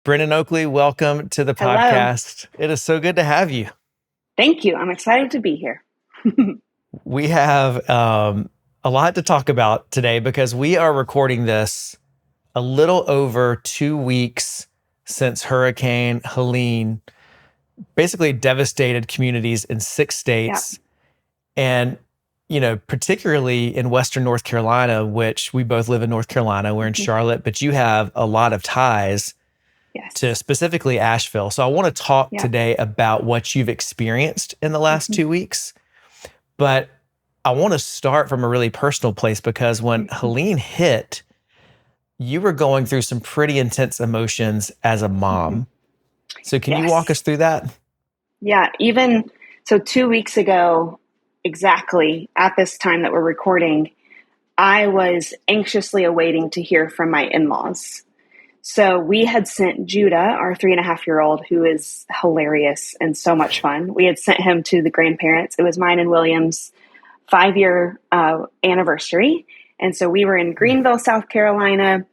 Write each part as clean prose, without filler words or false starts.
Brennen Oakley, welcome to the Hello. podcast. It is so good to have you. Thank you. I'm excited to be here. We have a lot to talk about today because we are recording this a little over 2 weeks since Hurricane Helene basically devastated communities in 6 states. Yeah. And, particularly in Western North Carolina, which we both live in North Carolina, we're in Mhm. Charlotte, but you have a lot of ties to Yes. specifically Asheville. So I want to talk Yeah. today about what you've experienced in the last Mhm. 2 weeks. But I want to start from a really personal place because when Mhm. Helene hit, you were going through some pretty intense emotions as a Mhm. mom. So can you walk us Yes. through that? Yeah. Even so, 2 weeks ago, exactly at this time that we're recording, I was anxiously awaiting to hear from my in laws. So we had sent Judah, our 3.5-year-old, who is hilarious and so much fun. We had sent him to the grandparents. It was mine and William's 5-year anniversary. And so we were in Greenville, South Carolina,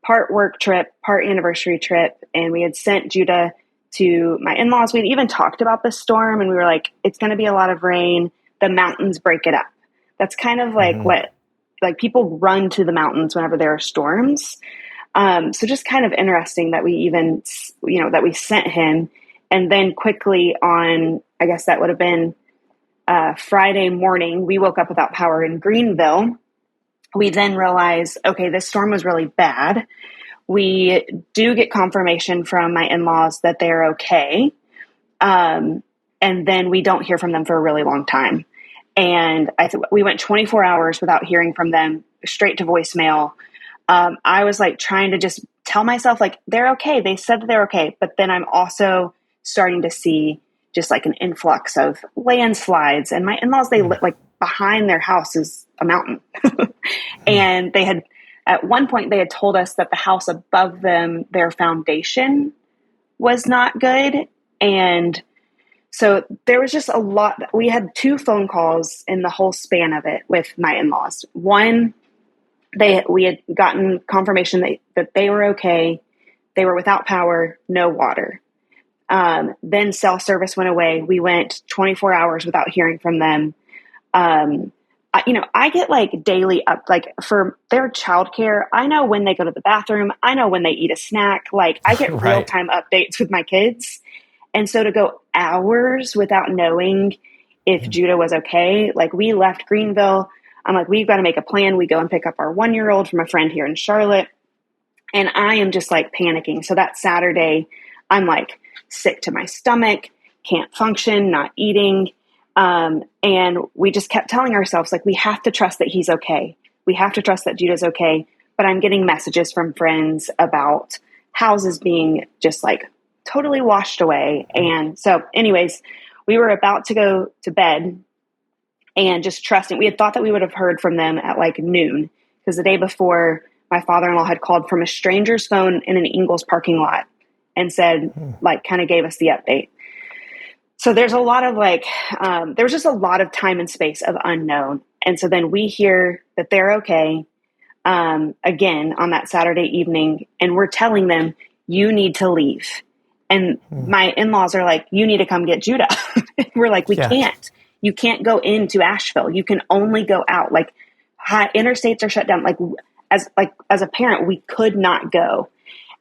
part work trip, part anniversary trip. And we had sent Judah to my in laws. We'd even talked about the storm and we were like, it's going to be a lot of rain. The mountains break it up. That's kind of like Mhm. what, like people run to the mountains whenever there are storms. So just kind of interesting that we even, that we sent him. And then quickly on, I guess that would have been Friday morning, we woke up without power in Greenville. We then realized, okay, this storm was really bad. We do get confirmation from my in laws that they're okay. Um, and then we don't hear from them for a really long time. And we went 24 hours without hearing from them, straight to voicemail. I was like trying to just tell myself, like, they're okay. They said that they're okay. But then I'm also starting to see just like an influx of landslides. And my in laws, they like behind their house is a mountain. And they had, at one point, they had told us that the house above them, their foundation was not good. And so there was just a lot. We had 2 phone calls in the whole span of it with my in laws. One, we had gotten confirmation that they were okay. They were without power, no water. Then cell service went away. We went 24 hours without hearing from them. I get like daily up, like for their childcare. I know when they go to the bathroom. I know when they eat a snack. Like I get real Right. time updates with my kids. And so to go hours without knowing if Judah was okay, like we left Greenville. I'm like, we've got to make a plan. We go and pick up our 1-year-old from a friend here in Charlotte. And I am just like panicking. So that Saturday, I'm like sick to my stomach, can't function, not eating. And we just kept telling ourselves, like, we have to trust that he's okay. We have to trust that Judah's okay. But I'm getting messages from friends about houses being just like totally washed away. And so, anyways, we were about to go to bed and just trusting. We had thought that we would have heard from them at like noon because the day before, my father-in-law had called from a stranger's phone in an Ingles parking lot and said, like, kind of gave us the update. So there's a lot of like, there was just a lot of time and space of unknown. And so then we hear that they're okay again on that Saturday evening, and we're telling them, you need to leave. And my in-laws are like, you need to come get Judah. We're like, we Yeah. can't. You can't go into Asheville. You can only go out. Like interstates are shut down. As a parent, we could not go.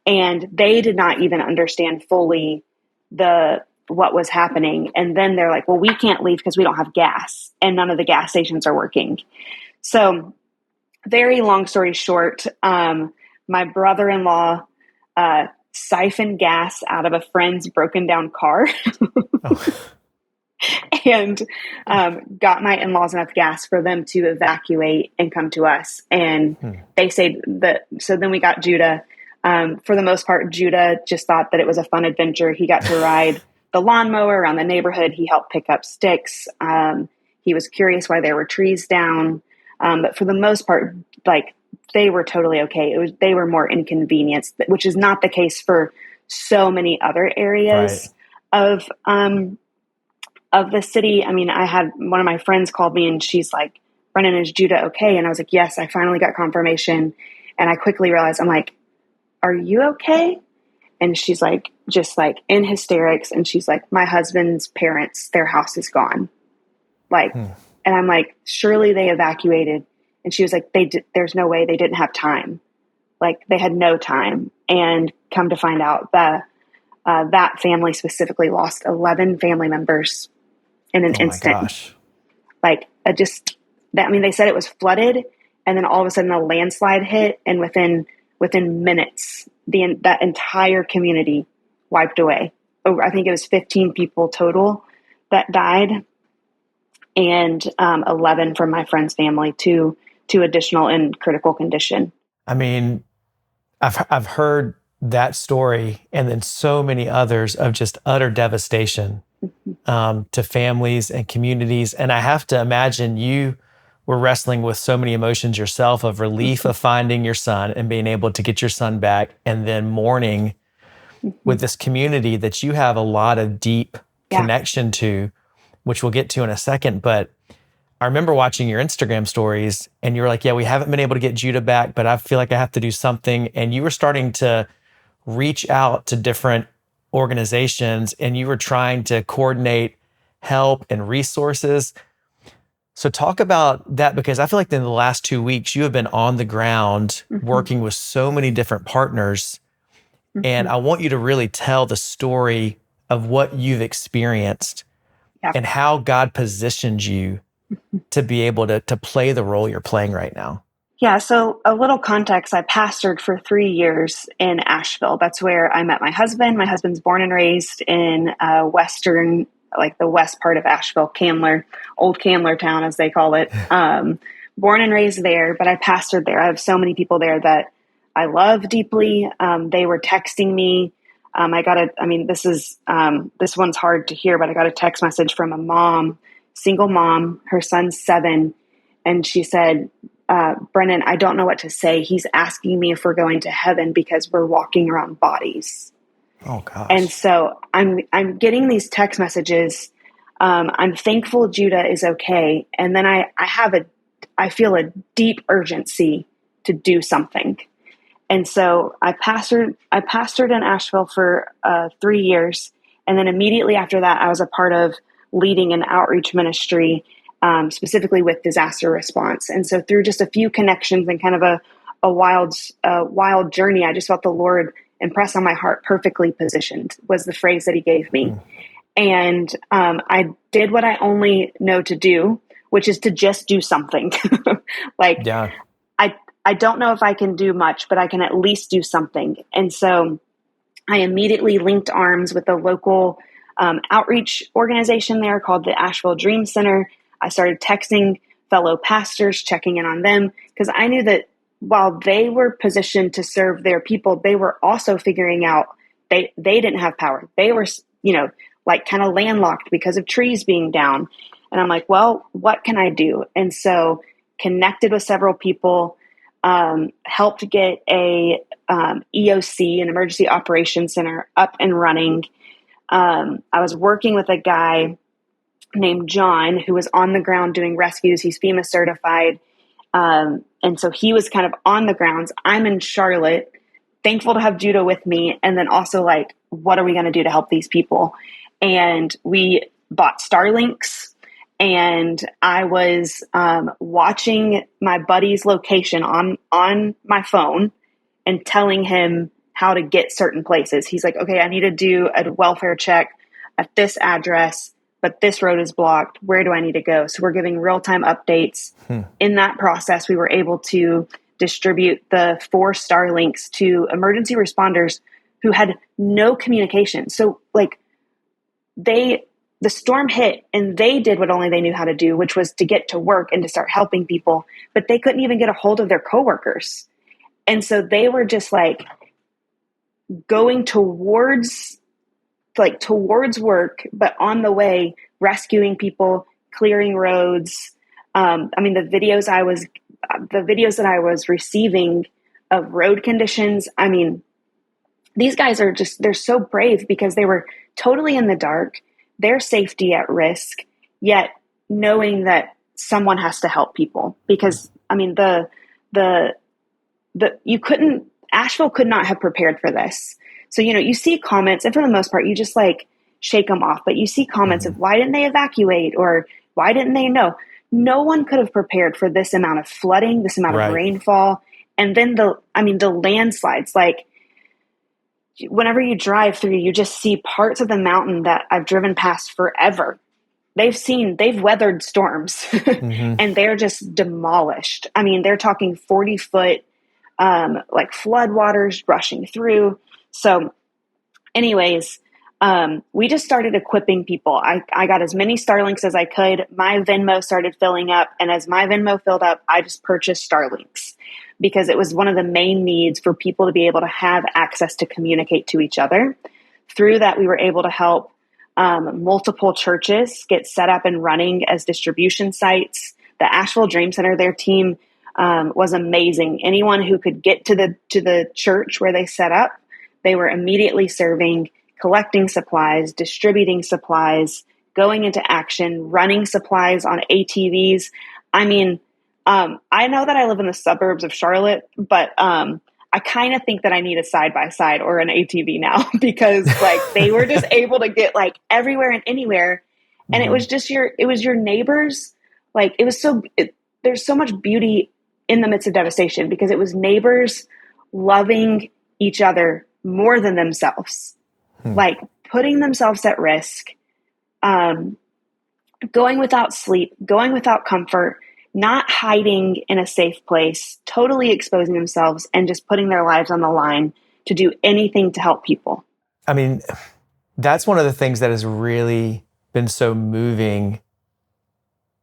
And they did not even understand fully the what was happening. And then they're like, well, we can't leave because we don't have gas and none of the gas stations are working. So very long story short, my brother-in-law siphoned gas out of a friend's broken down car Oh. and got my in-laws enough gas for them to evacuate and come to us. And they say that, so then we got Judah. For the most part, Judah just thought that it was a fun adventure. He got to ride the lawnmower around the neighborhood. He helped pick up sticks. He was curious why there were trees down. But for the most part, like they were totally okay. They were more inconvenienced, which is not the case for so many other Right. areas of the city. I mean, I had one of my friends called me and she's like, Brennan, is Judah okay? And I was like, yes, I finally got confirmation. And I quickly realized, I'm like, are you okay? And she's like, just like in hysterics. And she's like, my husband's parents, their house is gone. Like, and I'm like, surely they evacuated. And she was like, there's no way, they didn't have time. Like, they had no time. And come to find out that that family specifically lost 11 family members in an instant. My gosh. Like, they said it was flooded, and then all of a sudden a landslide hit, and within minutes, that entire community wiped away. Over, I think it was 15 people total that died, and 11 from my friend's family, two additional in critical condition. I mean, I've heard that story, and then so many others of just utter devastation to families and communities. And I have to imagine you were wrestling with so many emotions yourself, of relief of finding your son and being able to get your son back, and then mourning with this community that you have a lot of deep connection to, which we'll get to in a second. But I remember watching your Instagram stories, and you were like, yeah, we haven't been able to get Judah back, but I feel like I have to do something. And you were starting to reach out to different organizations, and you were trying to coordinate help and resources. So talk about that, because I feel like in the last 2 weeks, you have been on the ground working with so many different partners. And I want you to really tell the story of what you've experienced and how God positioned you to be able to play the role you're playing right now. Yeah, so a little context, I pastored for 3 years in Asheville. That's where I met my husband. My husband's born and raised in western, like the west part of Asheville, Candler, old Candler town, as they call it. Born and raised there, but I pastored there. I have so many people there that I love deeply. They were texting me. This one's hard to hear, but I got a text message from a mom, single mom, her son's 7. And she said, Brennen, I don't know what to say. He's asking me if we're going to heaven because we're walking around bodies. Oh gosh. And so I'm getting these text messages. I'm thankful Judah is okay. And then I feel a deep urgency to do something. And so I pastored in Asheville for 3 years. And then immediately after that, I was a part of leading an outreach ministry, specifically with disaster response. And so through just a few connections and kind of a wild journey, I just felt the Lord impress on my heart, perfectly positioned was the phrase that he gave me. And I did what I only know to do, which is to just do something. I don't know if I can do much, but I can at least do something. And so I immediately linked arms with a local outreach organization there called the Asheville Dream Center. I started texting fellow pastors, checking in on them, because I knew that while they were positioned to serve their people, they were also figuring out they didn't have power. They were, like kind of landlocked because of trees being down. And I'm like, well, what can I do? And so connected with several people, helped get a EOC, an Emergency Operations Center, up and running. I was working with a guy named John who was on the ground doing rescues. He's FEMA certified. And so he was kind of on the grounds. I'm in Charlotte, thankful to have Judah with me. And then also like, what are we going to do to help these people? And we bought Starlinks, and I was watching my buddy's location on my phone and telling him how to get certain places. He's like, okay, I need to do a welfare check at this address, but this road is blocked. Where do I need to go? So we're giving real-time updates. In that process, we were able to distribute the 4 Starlinks to emergency responders who had no communication. So like the storm hit and they did what only they knew how to do, which was to get to work and to start helping people, but they couldn't even get a hold of their coworkers. And so they were just like going towards work, but on the way, rescuing people, clearing roads. The videos that I was receiving of road conditions, these guys they're so brave because they were totally in the dark, their safety at risk, yet knowing that someone has to help people. Because Asheville could not have prepared for this. So, you see comments, and for the most part, you just like shake them off. But you see comments of why didn't they evacuate, or why didn't they know? No one could have prepared for this amount of flooding, this amount of Right. rainfall. And then the landslides, like whenever you drive through, you just see parts of the mountain that I've driven past forever. They've weathered storms and they're just demolished. I mean, they're talking 40-foot, like floodwaters rushing through. So anyways, we just started equipping people. I got as many Starlinks as I could. My Venmo started filling up. And as my Venmo filled up, I just purchased Starlinks because it was one of the main needs for people to be able to have access to communicate to each other. Through that, we were able to help multiple churches get set up and running as distribution sites. The Asheville Dream Center, their team was amazing. Anyone who could get to the church where they set up, they were immediately serving, collecting supplies, distributing supplies, going into action, running supplies on ATVs. I mean, I know that I live in the suburbs of Charlotte, but I kind of think that I need a side-by-side or an ATV now because like they were just able to get like everywhere and anywhere. And it was just your neighbors. Like there's so much beauty in the midst of devastation because it was neighbors loving each other more than themselves, like putting themselves at risk, going without sleep, going without comfort, not hiding in a safe place, totally exposing themselves and just putting their lives on the line to do anything to help people. I mean, that's one of the things that has really been so moving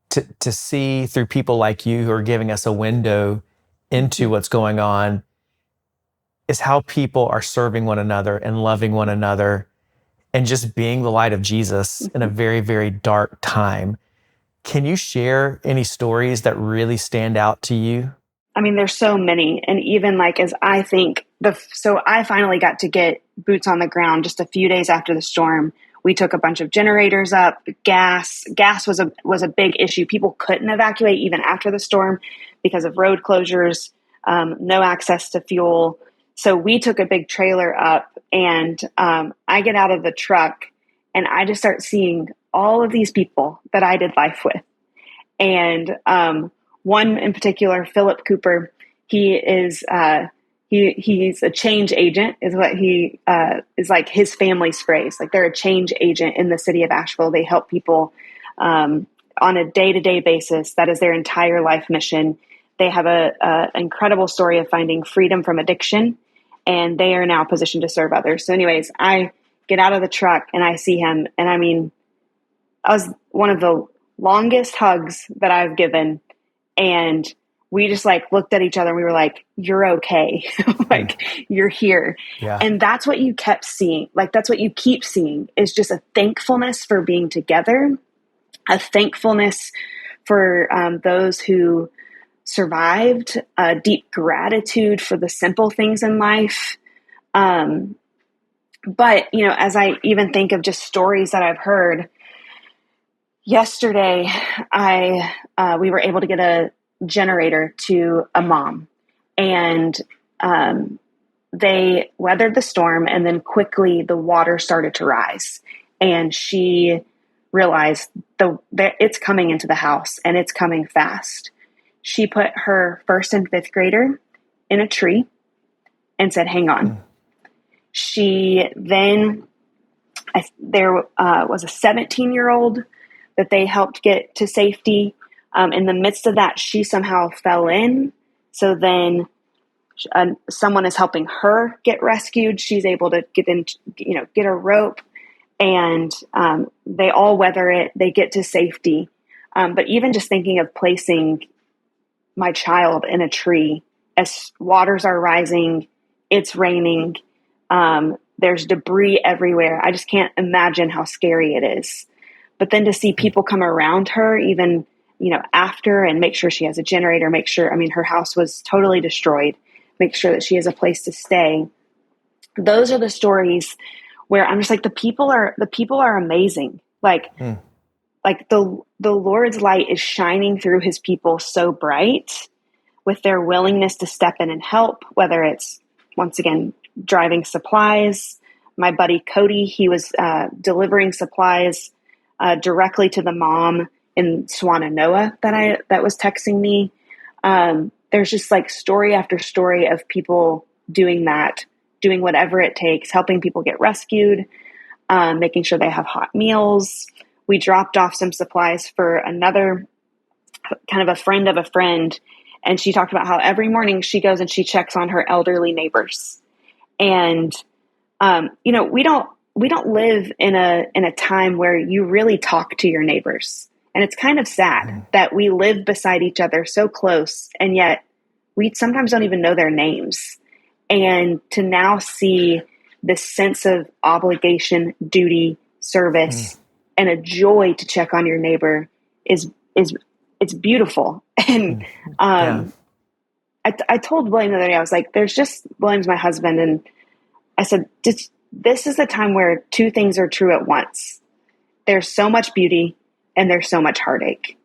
to see through people like you who are giving us a window into what's going on is how people are serving one another and loving one another and just being the light of Jesus in a very, very dark time. Can you share any stories that really stand out to you? I mean, there's so many. And even like, as I think so I finally got to get boots on the ground just a few days after the storm. We took a bunch of generators up, gas was a big issue. People couldn't evacuate even after the storm because of road closures, no access to fuel. So we took a big trailer up and I get out of the truck and I just start seeing all of these people that I did life with. And one in particular, Philip Cooper, he is he's a change agent is what he is like his family's phrase. Like they're a change agent in the city of Asheville. They help people on a day-to-day basis. That is their entire life mission. They have a incredible story of finding freedom from addiction, and they are now positioned to serve others. So anyways, I get out of the truck and I see him. And I mean, I was one of the longest hugs that I've given. And we just like looked at each other and we were like, you're okay. Like you're here. Yeah. And that's what you kept seeing. Like, that's what you keep seeing is just a thankfulness for being together, a thankfulness for those who survived, a deep gratitude for the simple things in life. But, as I even think of just stories that I've heard, yesterday, we were able to get a generator to a mom, and they weathered the storm, and then quickly the water started to rise, and she realized that it's coming into the house, and it's coming fast. She put her 1st and 5th grader in a tree and said, "Hang on." She then, there was a 17-year-old that they helped get to safety. In the midst of that, she somehow fell in. So then someone is helping her get rescued. She's able to get a rope, and they all weather it. They get to safety. But even just thinking of placing my child in a tree as waters are rising, it's raining, there's debris everywhere. I just can't imagine how scary it is. But then to see people come around her, even, after, and make sure she has a generator, her house was totally destroyed, make sure that she has a place to stay. Those are the stories where I'm just like, the people are amazing. Like the Lord's light is shining through his people so bright with their willingness to step in and help, whether it's, once again, driving supplies. My buddy Cody, he was delivering supplies directly to the mom in Swannanoa that was texting me. There's just like story after story of people doing that, doing whatever it takes, helping people get rescued, making sure they have hot meals. We dropped off some supplies for another kind of a friend of a friend. And she talked about how every morning she goes and she checks on her elderly neighbors. And, we don't live in a time where you really talk to your neighbors. And it's kind of sad that we live beside each other so close, and yet we sometimes don't even know their names. And to now see this sense of obligation, duty, service, and a joy to check on your neighbor is it's beautiful. And I told William the other day, I was like, William's my husband, and I said, this is the time where two things are true at once. There's so much beauty and there's so much heartache.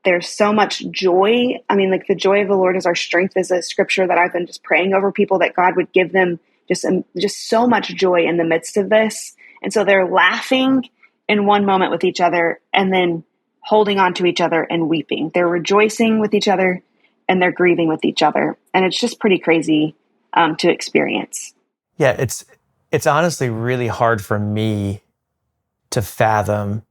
There's so much joy. I mean, like the joy of the Lord is our strength is a scripture that I've been just praying over people, that God would give them just so much joy in the midst of this. And so they're laughing in one moment with each other and then holding on to each other and weeping. They're rejoicing with each other and they're grieving with each other. And it's just pretty crazy to experience. Yeah, it's honestly really hard for me to fathom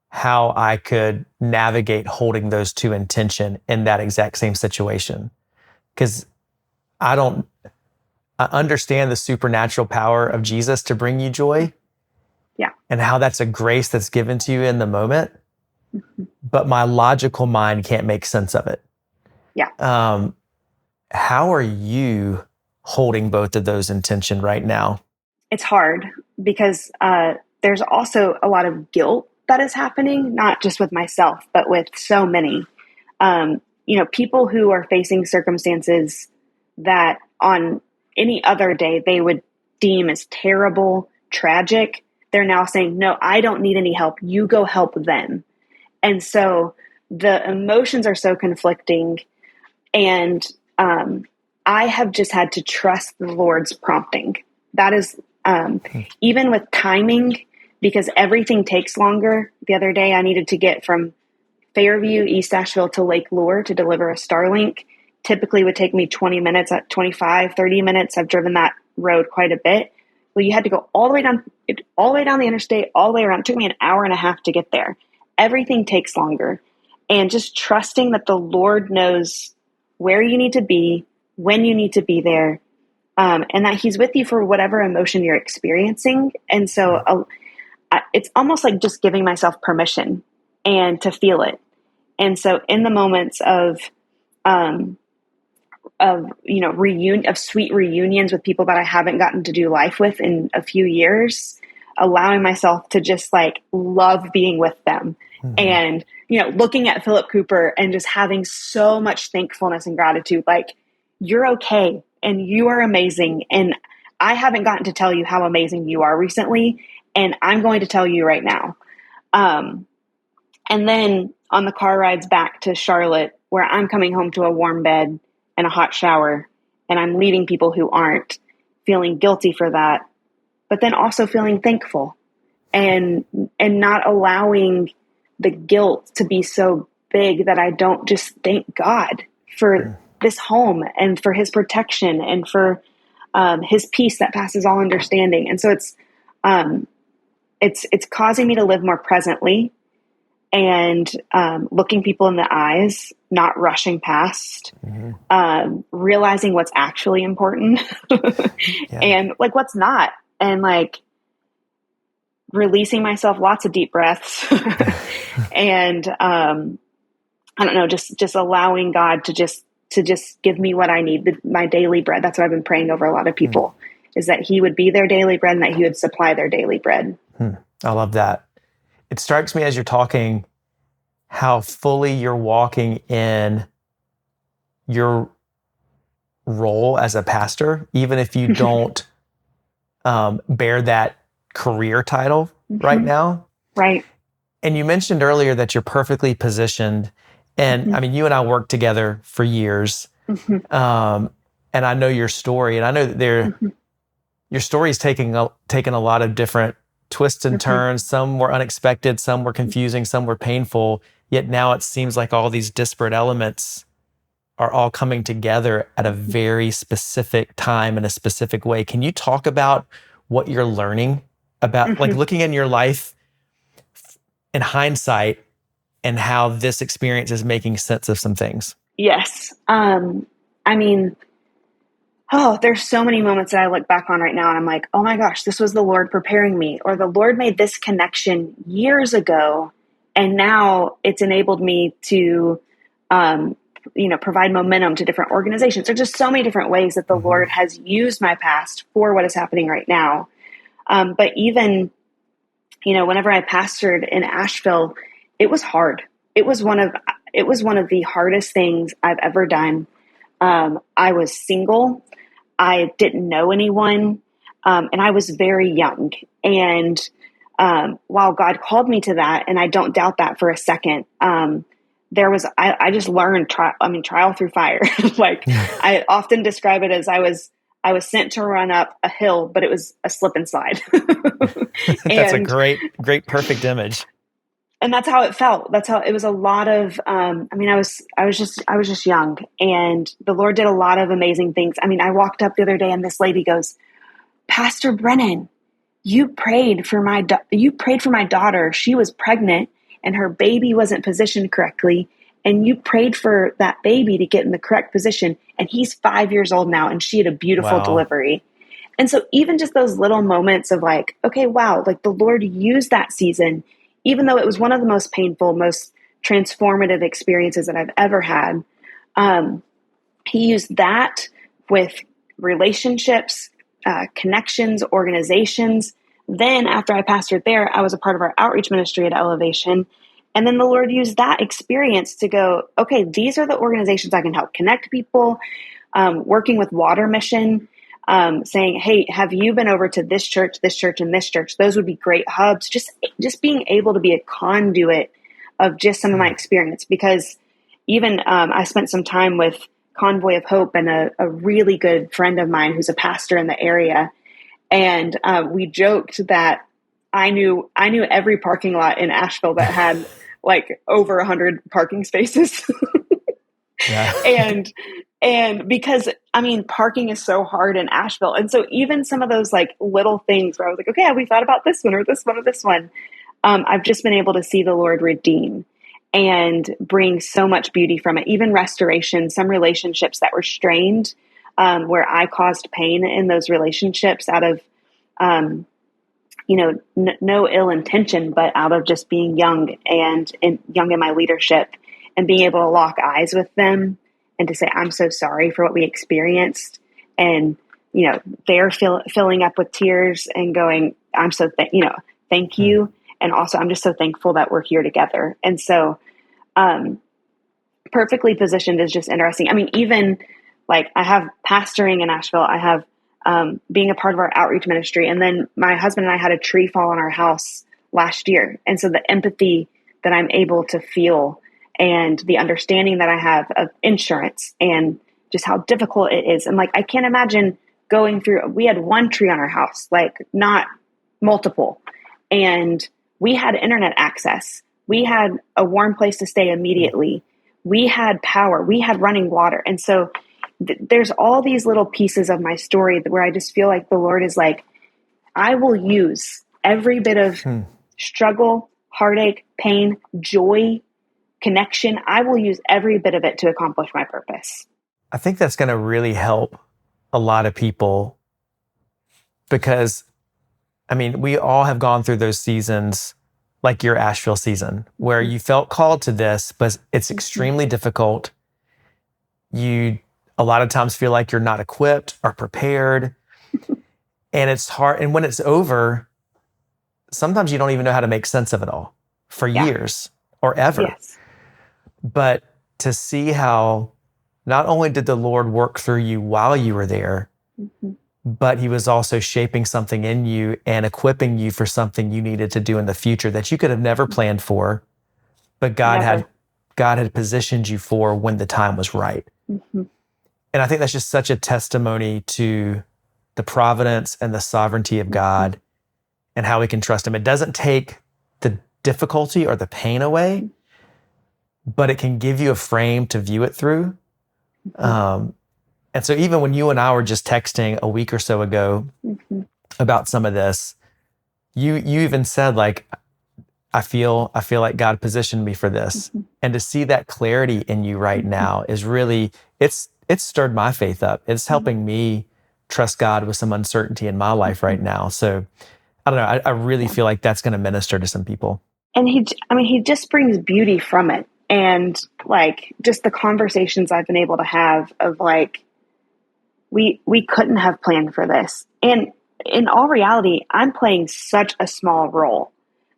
how I could navigate holding those two in tension in that exact same situation. Because I understand the supernatural power of Jesus to bring you joy. Yeah. And how that's a grace that's given to you in the moment. But my logical mind can't make sense of it. Yeah. How are you holding both of those in tension right now? It's hard because there's also a lot of guilt that is happening, not just with myself, but with so many. People who are facing circumstances that on any other day they would deem as terrible, tragic. They're now saying, no, I don't need any help. You go help them. And so the emotions are so conflicting. And I have just had to trust the Lord's prompting. That is, even with timing, because everything takes longer. The other day I needed to get from Fairview, East Asheville to Lake Lure to deliver a Starlink. Typically would take me 20 minutes, at 25, 30 minutes. I've driven that road quite a bit. Well, you had to go all the way down the interstate, all the way around. It took me an hour and a half to get there. Everything takes longer. And just trusting that the Lord knows where you need to be, when you need to be there, and that he's with you for whatever emotion you're experiencing. And so it's almost like just giving myself permission and to feel it. And so in the moments of sweet reunions with people that I haven't gotten to do life with in a few years, allowing myself to just like love being with them. And, looking at Philip Cooper and just having so much thankfulness and gratitude, like, you're okay and you are amazing. And I haven't gotten to tell you how amazing you are recently. And I'm going to tell you right now. And then on the car rides back to Charlotte, where I'm coming home to a warm bed and a hot shower, and I'm leaving people who aren't, feeling guilty for that, but then also feeling thankful and not allowing the guilt to be so big that I don't just thank God for this home and for his protection and for his peace that passes all understanding. And so it's causing me to live more presently and looking people in the eyes, not rushing past, realizing what's actually important and like what's not, and like releasing myself lots of deep breaths and I don't know, just allowing God to just give me what I need, my daily bread. That's what I've been praying over a lot of people, is that he would be their daily bread and that he would supply their daily bread. I love that. It strikes me as you're talking how fully you're walking in your role as a pastor, even if you don't bear that career title right now. Right. And you mentioned earlier that you're perfectly positioned. And I mean, you and I worked together for years. and I know your story, and I know that your story is taking a lot of different twists and turns. Some were unexpected, some were confusing, some were painful. Yet now it seems like all these disparate elements are all coming together at a very specific time in a specific way. Can you talk about what you're learning about, like looking in your life in hindsight, and how this experience is making sense of some things? Yes. I mean, there's so many moments that I look back on right now and I'm like, oh my gosh, this was the Lord preparing me, or the Lord made this connection years ago. And now it's enabled me to, provide momentum to different organizations. There's just so many different ways that the Lord has used my past for what is happening right now. But even, whenever I pastored in Asheville, it was hard. It was one of the hardest things I've ever done. I was single. I didn't know anyone. And I was very young. And while God called me to that, and I don't doubt that for a second, I just learned trial through fire. Like I often describe it as I was sent to run up a hill, but it was a slip and slide. That's a great, perfect image. And that's how it felt. That's how it was. A lot of, I was just young, and the Lord did a lot of amazing things. I mean, I walked up the other day and this lady goes, "Pastor Brennen, you prayed for my daughter. She was pregnant and her baby wasn't positioned correctly. And you prayed for that baby to get in the correct position. And he's 5 years old now, and she had a beautiful delivery." And so even just those little moments of like, okay, wow, like the Lord used that season, even though it was one of the most painful, most transformative experiences that I've ever had. He used that with relationships, connections, organizations. Then after I pastored there, I was a part of our outreach ministry at Elevation. And then the Lord used that experience to go, okay, these are the organizations I can help connect people, working with Water Mission, saying, hey, have you been over to this church, and this church? Those would be great hubs. Just being able to be a conduit of just some of my experience. Because even I spent some time with Convoy of Hope and a really good friend of mine who's a pastor in the area. And we joked that I knew every parking lot in Asheville that had like over 100 parking spaces. And because, I mean, parking is so hard in Asheville. And so even some of those like little things where I was like, okay, have we thought about this one or this one or this one? I've just been able to see the Lord redeem and bring so much beauty from it. Even restoration, some relationships that were strained, where I caused pain in those relationships out of, no ill intention, but out of just being young and young in my leadership, and being able to lock eyes with them and to say, I'm so sorry for what we experienced. And, they're filling up with tears and going, I'm so, thank you. And also, I'm just so thankful that we're here together. And so, perfectly positioned is just interesting. I mean, even like I have pastoring in Asheville, I have being a part of our outreach ministry. And then my husband and I had a tree fall on our house last year. And so the empathy that I'm able to feel and the understanding that I have of insurance and just how difficult it is. And like, I can't imagine going through, we had one tree on our house, like not multiple. And we had internet access. We had a warm place to stay immediately. We had power. We had running water. And so there's all these little pieces of my story where I just feel like the Lord is like, I will use every bit of struggle, heartache, pain, joy, connection. I will use every bit of it to accomplish my purpose. I think that's going to really help a lot of people, because, I mean, we all have gone through those seasons, like your Asheville season, where you felt called to this, but it's extremely difficult. You a lot of times feel like you're not equipped or prepared, and it's hard. And when it's over, sometimes you don't even know how to make sense of it all for years or ever. Yes. But to see how not only did the Lord work through you while you were there, but he was also shaping something in you and equipping you for something you needed to do in the future that you could have never planned for, but God had positioned you for when the time was right. And I think that's just such a testimony to the providence and the sovereignty of God and how we can trust him. It doesn't take the difficulty or the pain away, but it can give you a frame to view it through. And so even when you and I were just texting a week or so ago about some of this, you even said, like, I feel like God positioned me for this. And to see that clarity in you right now is really, it's stirred my faith up. It's helping me trust God with some uncertainty in my life right now. So I don't know. I really feel like that's going to minister to some people. And he just brings beauty from it. And like, just the conversations I've been able to have of like, we couldn't have planned for this. And in all reality, I'm playing such a small role,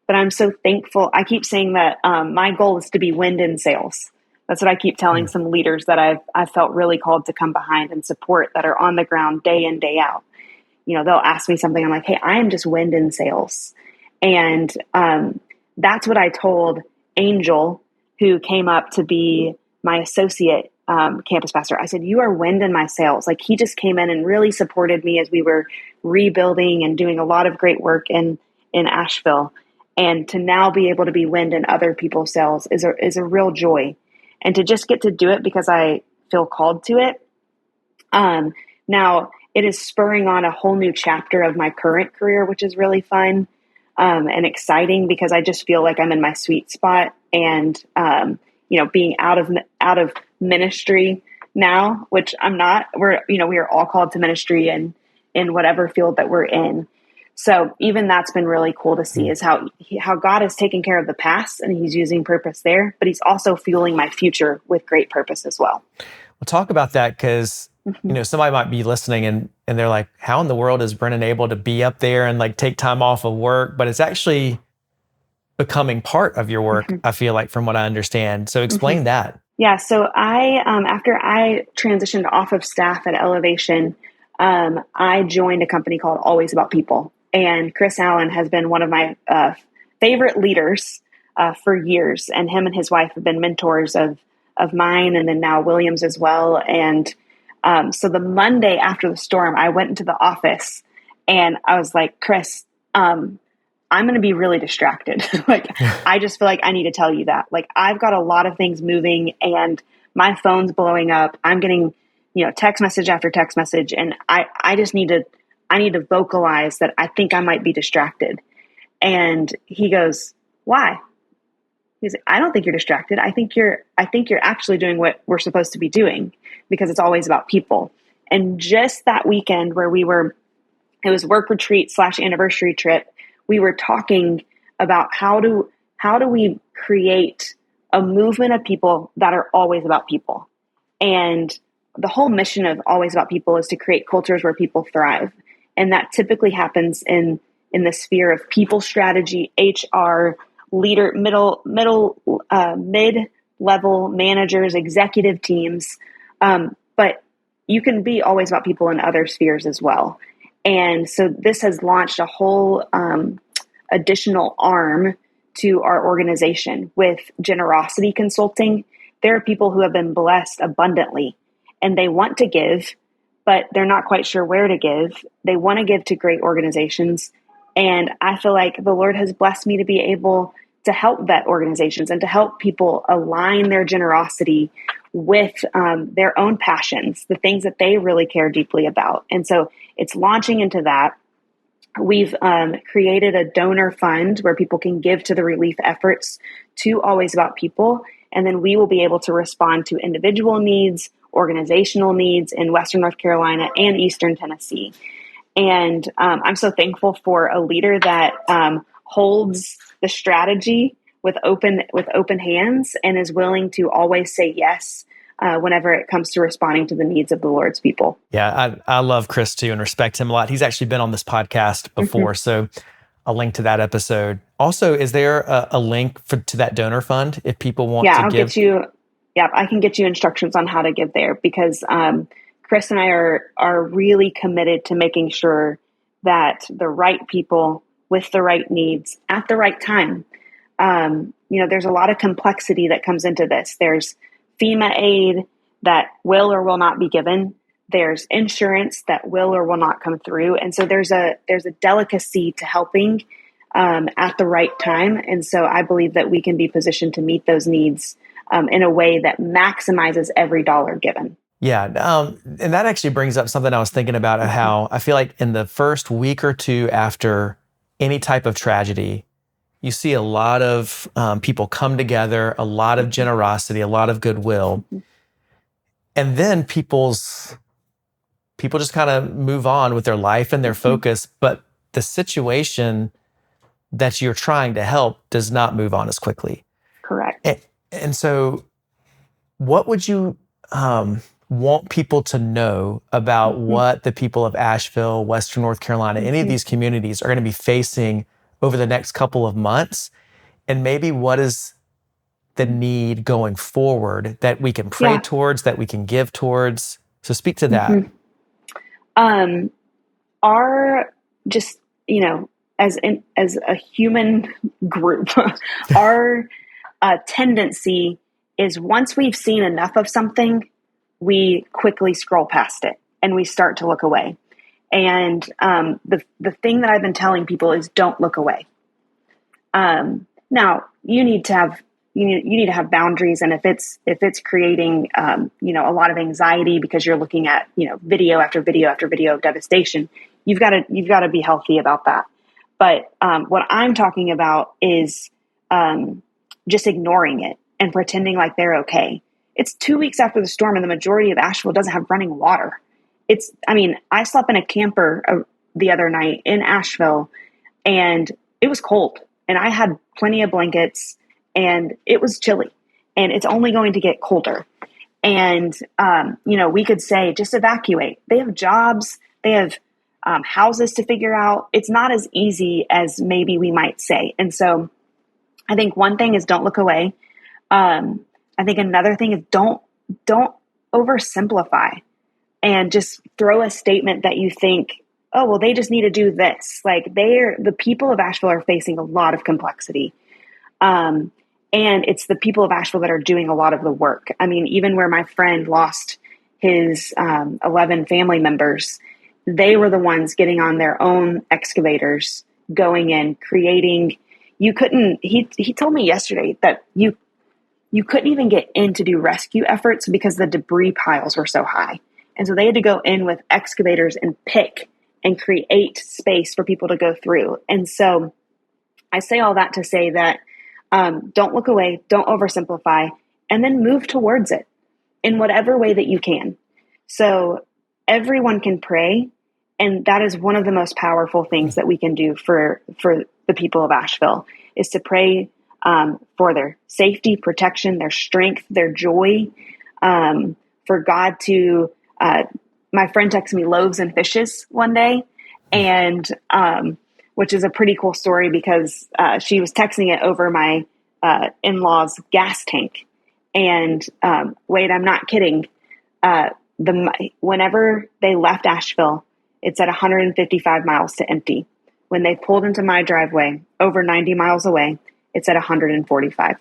but I'm so thankful. I keep saying that my goal is to be wind in sails. That's what I keep telling some leaders that I've felt really called to come behind and support, that are on the ground day in, day out. You know, they'll ask me something. I'm like, hey, I am just wind in sails. And that's what I told Angel, who came up to be my associate campus pastor. I said, you are wind in my sails. Like, he just came in and really supported me as we were rebuilding and doing a lot of great work in Asheville. And to now be able to be wind in other people's sails is a real joy. And to just get to do it because I feel called to it. Now it is spurring on a whole new chapter of my current career, which is really fun and exciting, because I just feel like I'm in my sweet spot. And being out of ministry now, which I'm not. We are all called to ministry in whatever field that we're in. So even that's been really cool to see, is how God has taken care of the past and he's using purpose there, but he's also fueling my future with great purpose as well. We'll talk about that, because somebody might be listening and they're like, how in the world is Brennen able to be up there and like take time off of work? But it's actually becoming part of your work, I feel like, from what I understand. So explain that. Yeah. So I, after I transitioned off of staff at Elevation, I joined a company called Always About People. And Chris Allen has been one of my favorite leaders for years. And him and his wife have been mentors of mine, and then now Williams as well. And so the Monday after the storm, I went into the office and I was like, Chris, I'm going to be really distracted. I just feel like I need to tell you that. Like, I've got a lot of things moving and my phone's blowing up. I'm getting, text message after text message. And I just need to vocalize that I think I might be distracted. And he goes, why? He's like, I don't think you're distracted. I think you're actually doing what we're supposed to be doing, because it's always about people. And just that weekend where it was work retreat / anniversary trip, we were talking about how do we create a movement of people that are always about people. And the whole mission of Always About People is to create cultures where people thrive. And that typically happens in the sphere of people strategy, HR, leader, mid-level managers, executive teams. But you can be always about people in other spheres as well. And so this has launched a whole additional arm to our organization with generosity consulting. There are people who have been blessed abundantly and they want to give, but they're not quite sure where to give. They want to give to great organizations. And I feel like the Lord has blessed me to be able to help vet organizations and to help people align their generosity with their own passions, the things that they really care deeply about. And so it's launching into that. We've created a donor fund where people can give to the relief efforts to Always About People. And then we will be able to respond to individual needs, organizational needs in Western North Carolina and Eastern Tennessee. And I'm so thankful for a leader that holds the strategy with open hands and is willing to always say yes whenever it comes to responding to the needs of the Lord's people. Yeah, I love Chris too and respect him a lot. He's actually been on this podcast before, so I'll link to that episode. Also, is there a link to that donor fund if people want to give? I can get you instructions on how to give there, because Chris and I are really committed to making sure that the right people with the right needs at the right time. There's a lot of complexity that comes into this. There's FEMA aid, that will or will not be given. There's insurance that will or will not come through. And so there's a delicacy to helping at the right time. And so I believe that we can be positioned to meet those needs in a way that maximizes every dollar given. Yeah. And that actually brings up something I was thinking about, how I feel like in the first week or two after any type of tragedy, you see a lot of people come together, a lot of generosity, a lot of goodwill. And then people just kind of move on with their life and their focus, but the situation that you're trying to help does not move on as quickly. Correct. And so what would you want people to know about what the people of Asheville, Western North Carolina, any of these communities are going to be facing over the next couple of months? And maybe what is the need going forward that we can pray towards, that we can give towards? So speak to that. Our just, as a human group, our tendency is once we've seen enough of something, we quickly scroll past it and we start to look away. And the thing that I've been telling people is don't look away. Now you need to have boundaries, and if it's creating a lot of anxiety because you're looking at video after video after video of devastation, you've got to be healthy about that. But what I'm talking about is just ignoring it and pretending like they're okay. It's 2 weeks after the storm, and the majority of Asheville doesn't have running water. I slept in a camper the other night in Asheville, and it was cold, and I had plenty of blankets, and it was chilly, and it's only going to get colder. And, we could say, just evacuate. They have jobs, they have houses to figure out. It's not as easy as maybe we might say. And so I think one thing is don't look away. I think another thing is don't oversimplify and just throw a statement that you think, oh, well, they just need to do this. Like the people of Asheville are facing a lot of complexity. And it's the people of Asheville that are doing a lot of the work. I mean, even where my friend lost his 11 family members, they were the ones getting on their own excavators, going in, creating. He told me yesterday that you couldn't even get in to do rescue efforts because the debris piles were so high. And so they had to go in with excavators and pick and create space for people to go through. And so I say all that to say that don't look away, don't oversimplify, and then move towards it in whatever way that you can. So everyone can pray, and that is one of the most powerful things that we can do for the people of Asheville, is to pray for their safety, protection, their strength, their joy, for God to, my friend texted me loaves and fishes one day, and which is a pretty cool story because she was texting it over my in-laws' gas tank. And wait, I'm not kidding. Whenever they left Asheville, it's at 155 miles to empty. When they pulled into my driveway, over 90 miles away, it's at 145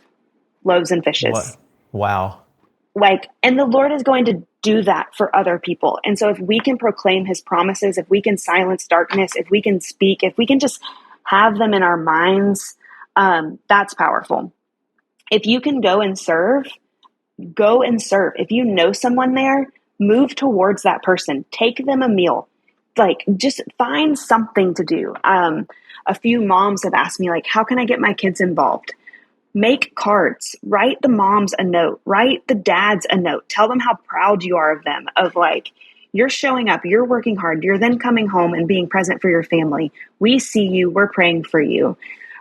loaves and fishes. What? Wow. And the Lord is going to do that for other people. And so if we can proclaim his promises, if we can silence darkness, if we can speak, if we can just have them in our minds, that's powerful. If you can go and serve, go and serve. If you know someone there, move towards that person. Take them a meal. Just find something to do. A few moms have asked me, how can I get my kids involved? Make cards, write the moms a note, write the dads a note, tell them how proud you are of them, of you're showing up, you're working hard, you're then coming home and being present for your family. We see you, we're praying for you.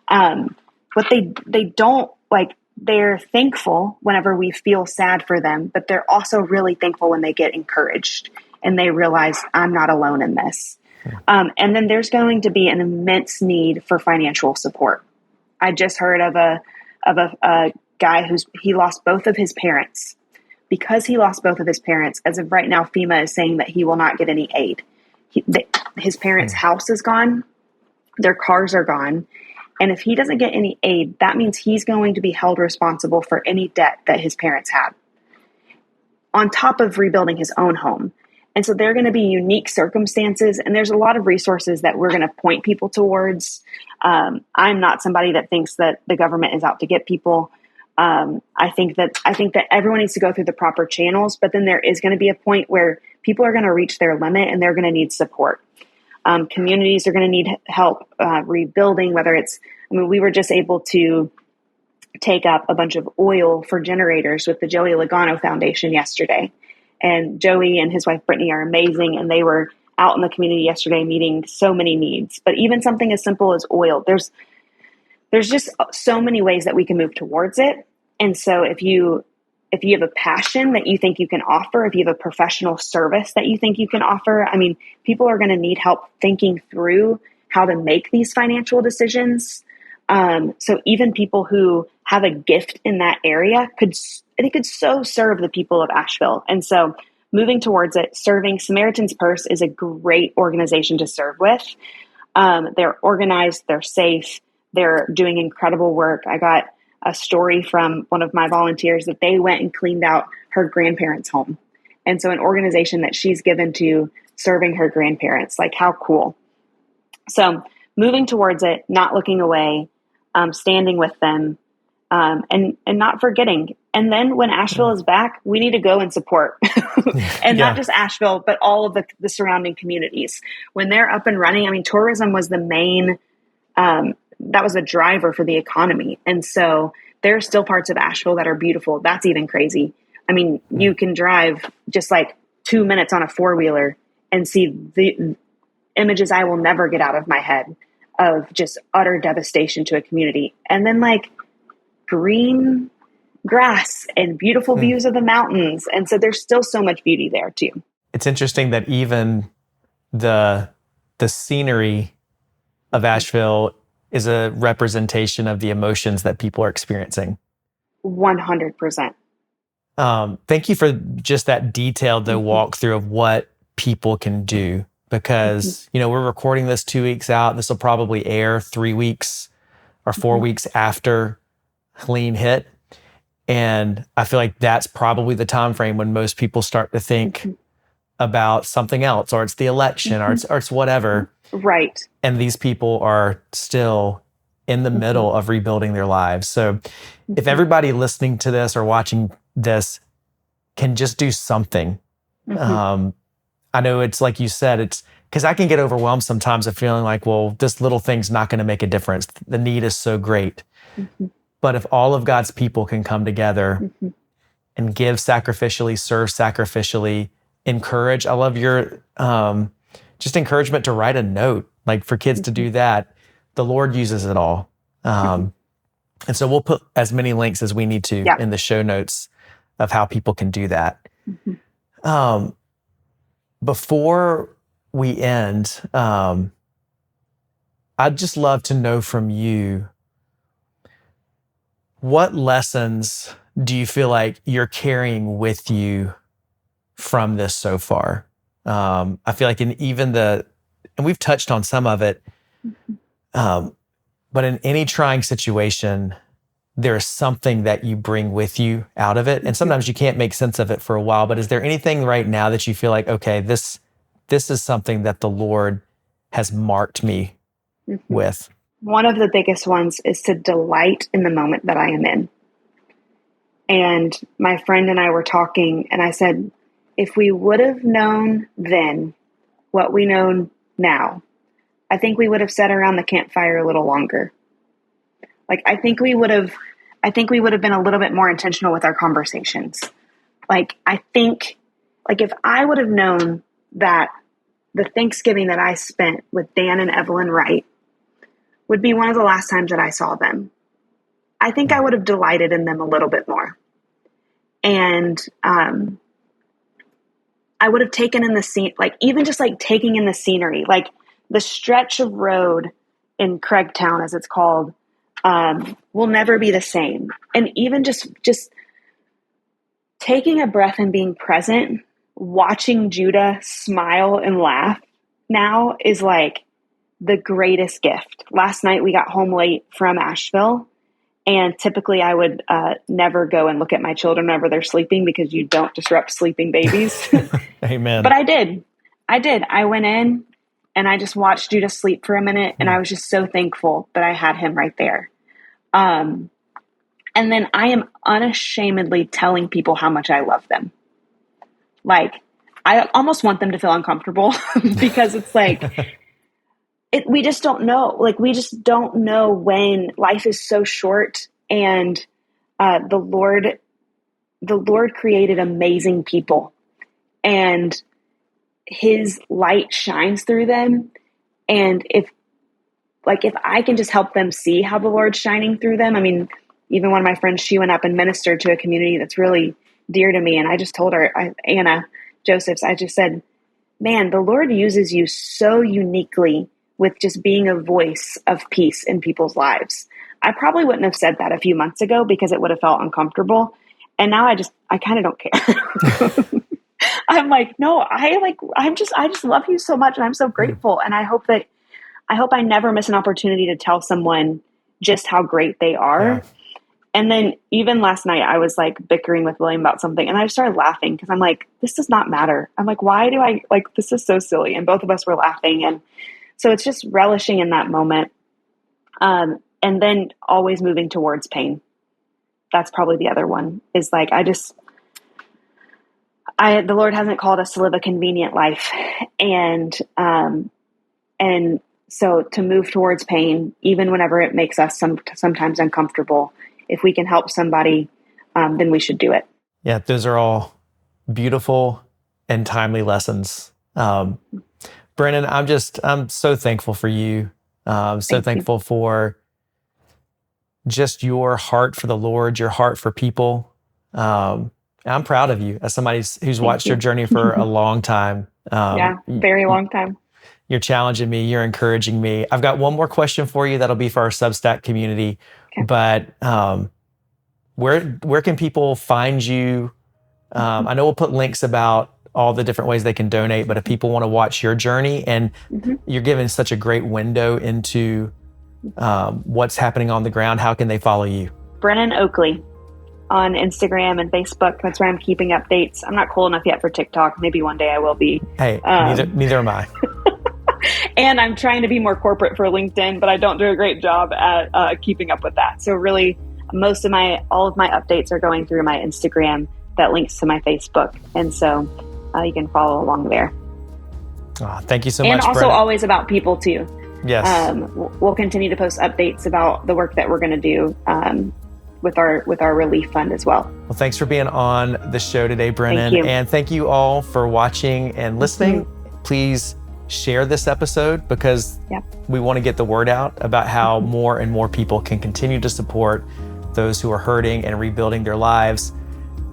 But they don't, they're thankful whenever we feel sad for them, but they're also really thankful when they get encouraged and they realize I'm not alone in this. And then there's going to be an immense need for financial support. I just heard of a guy he lost both of his parents. Because he lost both of his parents, as of right now, FEMA is saying that he will not get any aid. His parents' house is gone. Their cars are gone. And if he doesn't get any aid, that means he's going to be held responsible for any debt that his parents had. on top of rebuilding his own home. And so there are going to be unique circumstances, and there's a lot of resources that we're going to point people towards. I'm not somebody that thinks that the government is out to get people. I think that everyone needs to go through the proper channels, but then there is going to be a point where people are going to reach their limit and they're going to need support. Communities are going to need help rebuilding, whether it's, we were just able to take up a bunch of oil for generators with the Joye Logano Foundation yesterday. And Joey and his wife, Brittany, are amazing. And they were out in the community yesterday meeting so many needs. But even something as simple as oil, there's just so many ways that we can move towards it. And so if you have a passion that you think you can offer, if you have a professional service that you think you can offer, people are going to need help thinking through how to make these financial decisions. So even people who have a gift in that area could so serve the people of Asheville. And so moving towards it, serving Samaritan's Purse is a great organization to serve with. They're organized, they're safe, they're doing incredible work. I got a story from one of my volunteers that they went and cleaned out her grandparents' home. And so an organization that she's given to serving her grandparents, like how cool. So moving towards it, not looking away, standing with them, and not forgetting. And then when Asheville is back, we need to go and support and not just Asheville, but all of the surrounding communities. When they're up and running, tourism was the main, that was a driver for the economy. And so there are still parts of Asheville that are beautiful. That's even crazy. You can drive just like 2 minutes on a four-wheeler and see the images I will never get out of my head of just utter devastation to a community. And then like green grass and beautiful views of the mountains. And so there's still so much beauty there too. It's interesting that even the scenery of Asheville is a representation of the emotions that people are experiencing. 100%. Thank you for just that detailed walkthrough of what people can do, because we're recording this 2 weeks out. This will probably air 3 weeks or 4 weeks after Helene hit, and I feel like that's probably the time frame when most people start to think about something else, or it's the election, or it's whatever. Right. And these people are still in the middle of rebuilding their lives. So if everybody listening to this or watching this can just do something, I know it's like you said, it's because I can get overwhelmed sometimes of feeling like, well, this little thing's not going to make a difference. The need is so great. But if all of God's people can come together and give sacrificially, serve sacrificially, encourage. I love your just encouragement to write a note, like for kids to do that. The Lord uses it all. And so we'll put as many links as we need to in the show notes of how people can do that. Before we end, I'd just love to know from you, what lessons do you feel like you're carrying with you from this so far? I feel like and we've touched on some of it, but in any trying situation, there is something that you bring with you out of it. And sometimes you can't make sense of it for a while, but is there anything right now that you feel like, okay, this is something that the Lord has marked me with? One of the biggest ones is to delight in the moment that I am in. And my friend and I were talking, and I said, if we would have known then what we know now, I think we would have sat around the campfire a little longer. I think we would have been a little bit more intentional with our conversations. I think if I would have known that the Thanksgiving that I spent with Dan and Evelyn Wright would be one of the last times that I saw them, I think I would have delighted in them a little bit more. And I would have taken in the scene, even just taking in the scenery, the stretch of road in Craigtown, as it's called, will never be the same. And even just taking a breath and being present, watching Judah smile and laugh now is the greatest gift. Last night we got home late from Asheville, And typically I would never go and look at my children whenever they're sleeping, because you don't disrupt sleeping babies. Amen. But I did. I went in and I just watched Judah sleep for a minute, and I was just so thankful that I had him right there. And then I am unashamedly telling people how much I love them. Like, I almost want them to feel uncomfortable because it's like, we just don't know. Like, we just don't know when life is so short, and the Lord created amazing people, and his light shines through them. And if I can just help them see how the Lord's shining through them. I mean, even one of my friends, she went up and ministered to a community that's really dear to me. And I just told her, Anna Josephs, I just said, man, the Lord uses you so uniquely with just being a voice of peace in people's lives. I probably wouldn't have said that a few months ago because it would have felt uncomfortable. And now I kind of don't care. I'm like, no, I just love you so much. And I'm so grateful. And I hope I never miss an opportunity to tell someone just how great they are. Yeah. And then even last night, I was like bickering with William about something, and I started laughing because I'm like, this does not matter. I'm like, why do I this is so silly. And both of us were laughing. And so it's just relishing in that moment. And then always moving towards pain. That's probably the other one, is like, the Lord hasn't called us to live a convenient life. And so to move towards pain, even whenever it makes us sometimes uncomfortable, if we can help somebody, then we should do it. Yeah, those are all beautiful and timely lessons. Brennen, I'm so thankful for you. I'm so thankful for just your heart for the Lord, your heart for people. I'm proud of you as somebody who's watched your journey for a long time. Very long time. You're challenging me. You're encouraging me. I've got one more question for you that'll be for our Substack community. Okay. But where can people find you? I know we'll put links about all the different ways they can donate, but if people want to watch your journey, and you're giving such a great window into what's happening on the ground, how can they follow you? Brennen Oakley on Instagram and Facebook. That's where I'm keeping updates. I'm not cool enough yet for TikTok. Maybe one day I will be. Hey, neither am I. And I'm trying to be more corporate for LinkedIn, but I don't do a great job at keeping up with that. So really, all of my updates are going through my Instagram that links to my Facebook. And so you can follow along there. Oh, thank you so much, And also Brennen. Always about people too. Yes. We'll continue to post updates about the work that we're going to do with our relief fund as well. Well, thanks for being on the show today, Brennen. Thank you. And thank you all for watching and listening. Please share this episode, because we want to get the word out about how more and more people can continue to support those who are hurting and rebuilding their lives.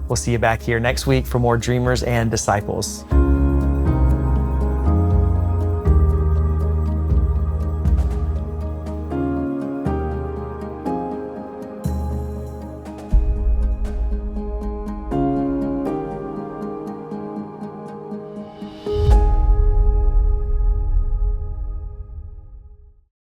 We'll see you back here next week for more Dreamers and Disciples.